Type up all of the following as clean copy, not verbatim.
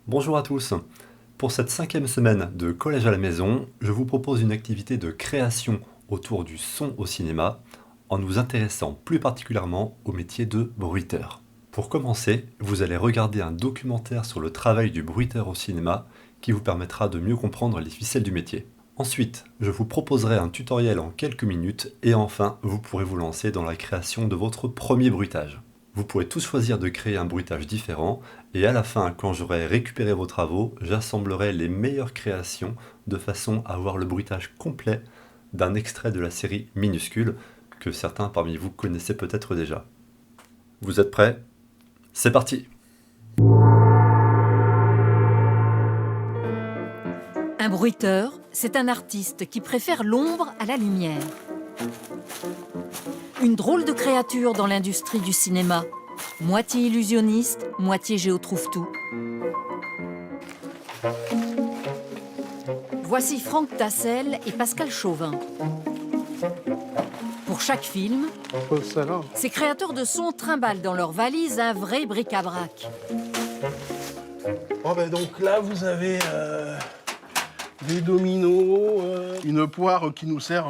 Bonjour à tous. Pour cette 5e semaine de Collège à la maison, je vous propose une activité de création autour du son au cinéma, en nous intéressant plus particulièrement au métier de bruiteur. Pour commencer, vous allez regarder un documentaire sur le travail du bruiteur au cinéma qui vous permettra de mieux comprendre les ficelles du métier. Ensuite, je vous proposerai un tutoriel en quelques minutes et enfin, vous pourrez vous lancer dans la création de votre premier bruitage. Vous pourrez tous choisir de créer un bruitage différent et à la fin, quand j'aurai récupéré vos travaux, j'assemblerai les meilleures créations de façon à avoir le bruitage complet d'un extrait de la série Minuscule que certains parmi vous connaissez peut-être déjà. Vous êtes prêts? C'est parti! Un bruiteur, c'est un artiste qui préfère l'ombre à la lumière. Une drôle de créature dans l'industrie du cinéma, moitié illusionniste, moitié géotrouve-tout. Voici Franck Tassel et Pascal Chauvin. Pour chaque film, ces créateurs de sons trimballent dans leur valise un vrai bric-à-brac. Oh ben donc là, vous avez des dominos, une poire qui nous sert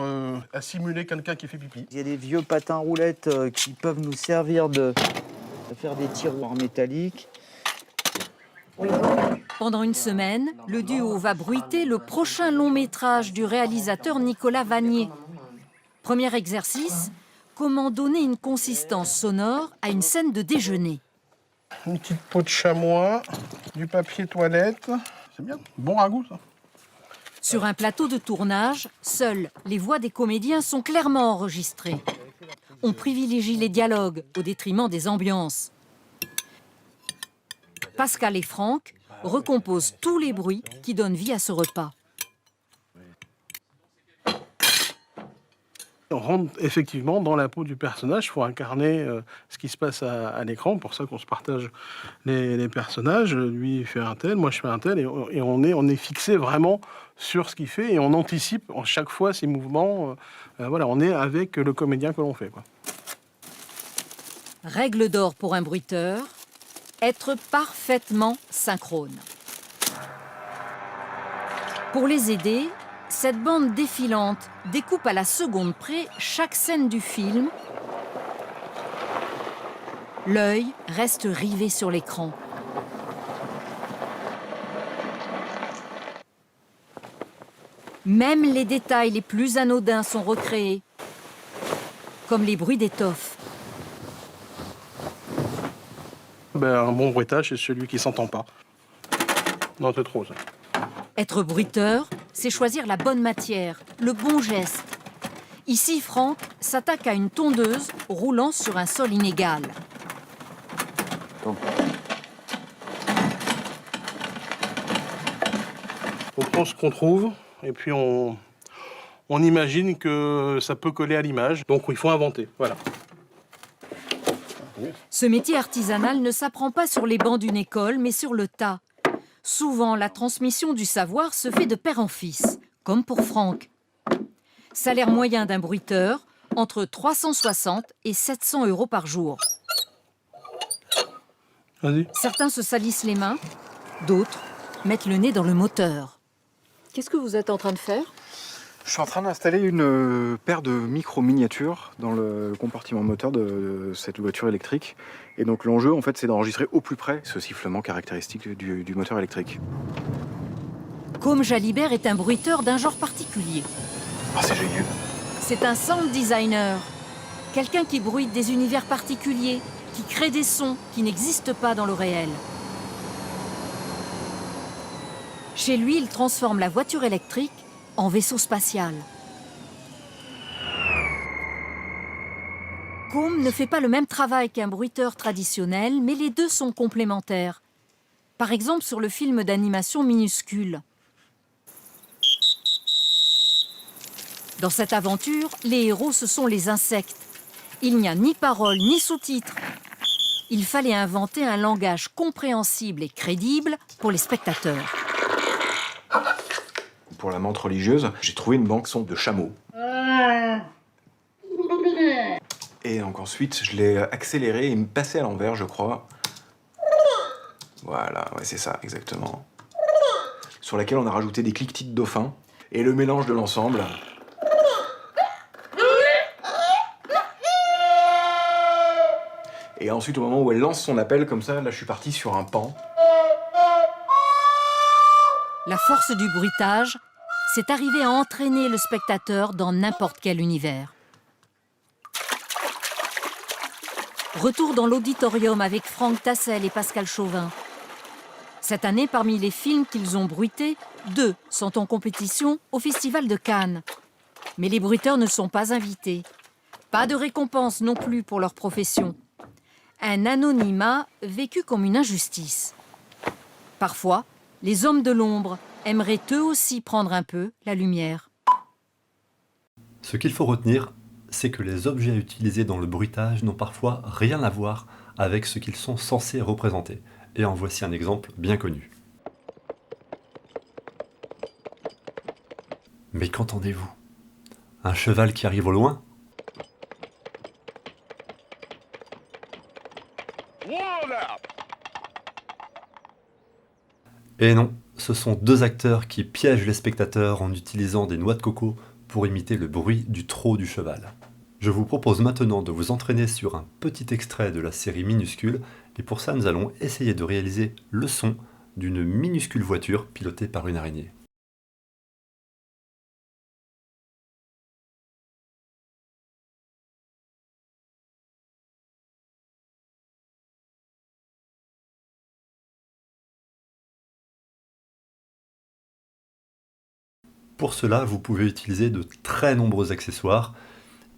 à simuler quelqu'un qui fait pipi. Il y a des vieux patins roulettes qui peuvent nous servir de faire des tiroirs métalliques. Pendant une semaine, le duo va bruiter le prochain long métrage du réalisateur Nicolas Vanier. Premier exercice, comment donner une consistance sonore à une scène de déjeuner. Une petite peau de chamois, du papier toilette. C'est bien, bon ragoût ça. Sur un plateau de tournage, seules les voix des comédiens sont clairement enregistrées. On privilégie les dialogues au détriment des ambiances. Pascal et Franck recomposent tous les bruits qui donnent vie à ce repas. On rentre effectivement dans la peau du personnage, il faut incarner ce qui se passe à l'écran, pour ça qu'on se partage les personnages. Lui il fait un tel, moi je fais un tel, et on est fixé vraiment sur ce qu'il fait, et on anticipe en chaque fois ses mouvements. Voilà, on est avec le comédien que l'on fait, quoi. Règle d'or pour un bruiteur, être parfaitement synchrone. Pour les aider, cette bande défilante découpe à la seconde près chaque scène du film. L'œil reste rivé sur l'écran. Même les détails les plus anodins sont recréés, comme les bruits d'étoffe. Un bon bruitage, c'est celui qui s'entend pas. Non, c'est trop ça. Être bruiteur, c'est choisir la bonne matière, le bon geste. Ici, Franck s'attaque à une tondeuse roulant sur un sol inégal. On prend ce qu'on trouve, et puis on imagine que ça peut coller à l'image. Donc il faut inventer, voilà. Ce métier artisanal ne s'apprend pas sur les bancs d'une école, mais sur le tas. Souvent, la transmission du savoir se fait de père en fils, comme pour Franck. Salaire moyen d'un bruiteur, entre 360 et 700 € par jour. Vas-y. Certains se salissent les mains, d'autres mettent le nez dans le moteur. Qu'est-ce que vous êtes en train de faire? Je suis en train d'installer une paire de micro-miniatures dans le compartiment moteur de cette voiture électrique. Et donc l'enjeu, en fait, c'est d'enregistrer au plus près ce sifflement caractéristique du moteur électrique. Côme Jalibert est un bruiteur d'un genre particulier. Ah, c'est génial! C'est un sound designer, quelqu'un qui bruite des univers particuliers, qui crée des sons qui n'existent pas dans le réel. Chez lui, il transforme la voiture électrique en vaisseau spatial. Côme ne fait pas le même travail qu'un bruiteur traditionnel, mais les deux sont complémentaires. Par exemple, sur le film d'animation Minuscule. Dans cette aventure, les héros, ce sont les insectes. Il n'y a ni parole ni sous-titres. Il fallait inventer un langage compréhensible et crédible pour les spectateurs. Pour la menthe religieuse, j'ai trouvé une banque son de chameaux. Et donc ensuite, je l'ai accéléré et me passé à l'envers, je crois. Voilà, ouais, c'est ça, exactement. Sur laquelle on a rajouté des cliquetis de dauphin. Et le mélange de l'ensemble. Et ensuite, au moment où elle lance son appel, comme ça, là, je suis parti sur un pan. La force du bruitage, c'est arriver à entraîner le spectateur dans n'importe quel univers. Retour dans l'auditorium avec Franck Tassel et Pascal Chauvin. Cette année, parmi les films qu'ils ont bruités, 2 sont en compétition au Festival de Cannes. Mais les bruiteurs ne sont pas invités. Pas de récompense non plus pour leur profession. Un anonymat vécu comme une injustice. Parfois, les hommes de l'ombre aimeraient eux aussi prendre un peu la lumière. Ce qu'il faut retenir, c'est que les objets utilisés dans le bruitage n'ont parfois rien à voir avec ce qu'ils sont censés représenter. Et en voici un exemple bien connu. Mais qu'entendez-vous? Un cheval qui arrive au loin? Et non, ce sont 2 acteurs qui piègent les spectateurs en utilisant des noix de coco pour imiter le bruit du trot du cheval. Je vous propose maintenant de vous entraîner sur un petit extrait de la série Minuscule, et pour ça nous allons essayer de réaliser le son d'une minuscule voiture pilotée par une araignée. Pour cela, vous pouvez utiliser de très nombreux accessoires.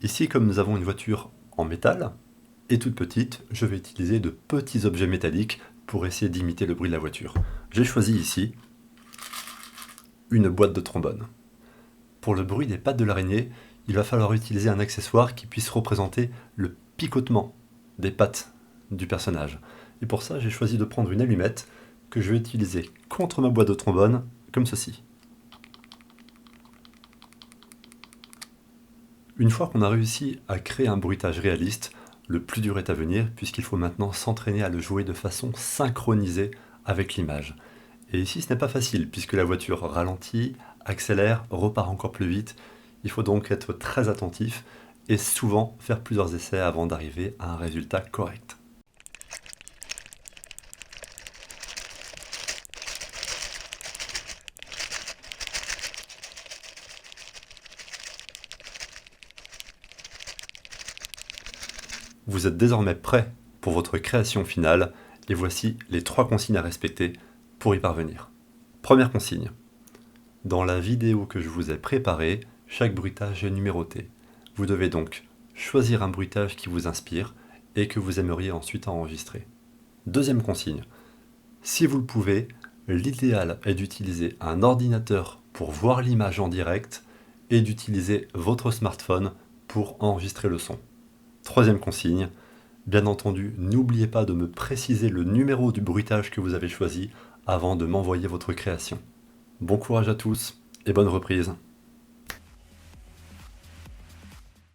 Ici, comme nous avons une voiture en métal et toute petite, je vais utiliser de petits objets métalliques pour essayer d'imiter le bruit de la voiture. J'ai choisi ici une boîte de trombone. Pour le bruit des pattes de l'araignée, il va falloir utiliser un accessoire qui puisse représenter le picotement des pattes du personnage. Et pour ça, j'ai choisi de prendre une allumette que je vais utiliser contre ma boîte de trombone, comme ceci. Une fois qu'on a réussi à créer un bruitage réaliste, le plus dur est à venir puisqu'il faut maintenant s'entraîner à le jouer de façon synchronisée avec l'image. Et ici ce n'est pas facile puisque la voiture ralentit, accélère, repart encore plus vite. Il faut donc être très attentif et souvent faire plusieurs essais avant d'arriver à un résultat correct. Vous êtes désormais prêt pour votre création finale et voici les 3 consignes à respecter pour y parvenir. Première consigne. Dans la vidéo que je vous ai préparée, chaque bruitage est numéroté. Vous devez donc choisir un bruitage qui vous inspire et que vous aimeriez ensuite enregistrer. Deuxième consigne. Si vous le pouvez, l'idéal est d'utiliser un ordinateur pour voir l'image en direct et d'utiliser votre smartphone pour enregistrer le son. Troisième consigne, bien entendu, n'oubliez pas de me préciser le numéro du bruitage que vous avez choisi avant de m'envoyer votre création. Bon courage à tous et bonne reprise.